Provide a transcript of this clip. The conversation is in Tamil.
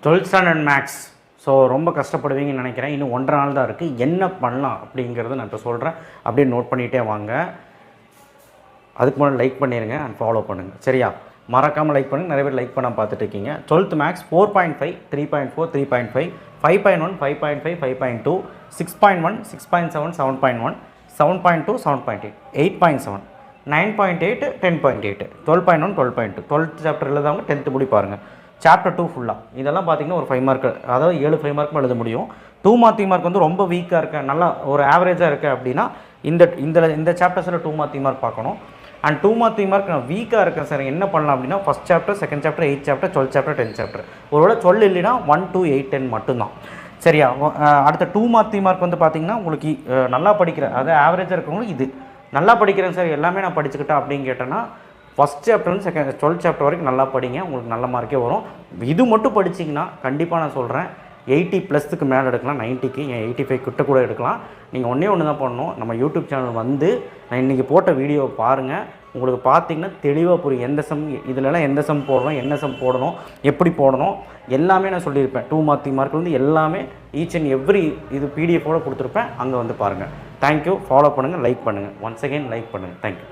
12th standard maths. ஸோ ரொம்ப கஷ்டப்படுவீங்கன்னு நினைக்கிறேன். இன்னும் 1.5 நாள் தான் இருக்குது. என்ன பண்ணலாம் அப்படிங்கிறத நான் இப்போ சொல்கிறேன். அப்படியே நோட் பண்ணிகிட்டே வாங்க. அதுக்கு முன்னாடி லைக் பண்ணிடுங்க அண்ட் ஃபாலோ பண்ணுங்கள். சரியா? மறக்காமல் லைக் பண்ணுங்கள். நிறைய பேர் லைக் பண்ண பார்த்துட்டு இருக்கீங்க. 12th maths 4.5, 3.4, 3.5, 5.1, 5.5, 5.2, 6.1, 6.7, 7.1, 7.2, 7.8, 8.7, 9.8, 10.8, 12.1, 12.2. 12th chapter எழுதாங்க 10th முடி பாருங்கள். சாப்டர் 2 ஃபுல்லாக இதெல்லாம் பார்த்தீங்கன்னா ஒரு 5 மார்க், அதாவது 7 5 மார்க்கும் எழுத முடியும். 2 மார்க் 3 மார்க் வந்து ரொம்ப வீக்காக இருக்க, நல்லா ஒரு ஆவரேஜாக இருக்க அப்படின்னா இந்த சாப்டர்ஸில் 2 மார்க் 3 மார்க் பார்க்கணும். அண்ட் 2 மார்க் 3 மார்க் நான் வீக்காக இருக்கேன் சார், என்ன பண்ணலாம் அப்படின்னா first chapter, second chapter, 8th chapter, 12th chapter, 10th chapter. ஒருவேளை 12 இல்லைன்னா 1, 2, 8, 10 மட்டும்தான். சரியா? அடுத்த 2 மார்க் 3 மார்க் வந்து பார்த்தீங்கன்னா உங்களுக்கு நல்லா படிக்கிற, அதாவது ஆவரேஜாக இருக்கவங்களுக்கு இது நல்லா படிக்கிறேன் சார் எல்லாமே நான் படிச்சுக்கிட்டேன் அப்படின்னு கேட்டேன்னா ஃபஸ்ட் சாப்டர்லேருந்து 12th சாப்டர் வரைக்கும் நல்லா படிங்க, உங்களுக்கு நல்ல மார்க்கே வரும். இது மட்டும் படிச்சிங்கன்னா கண்டிப்பாக நான் சொல்கிறேன் 80+க்கு மேலே எடுக்கலாம், 90க்கு, 85 கிட்ட கூட எடுக்கலாம். நீங்கள் ஒன்று தான் பண்ணணும், நம்ம யூடியூப் சேனல் வந்து நான் இன்றைக்கி போட்ட வீடியோவை பாருங்கள். உங்களுக்கு பார்த்தீங்கன்னா தெளிவாக புரியும் எந்த சம் இதிலலாம் எந்த சம் போடணும், என்ன சம் போடணும், எப்படி போடணும் எல்லாமே நான் சொல்லியிருப்பேன். 2 மார்க் 3 மார்க் வந்து எல்லாமே ஈச் அண்ட் எவ்ரி இது பிடிஎஃபோடு கொடுத்துருப்பேன். அங்கே வந்து பாருங்கள். தேங்க்யூ. ஃபாலோ பண்ணுங்கள், லைக் பண்ணுங்கள். ஒன்ஸ் அகெயின் லைக் பண்ணுங்கள். தேங்க்யூ.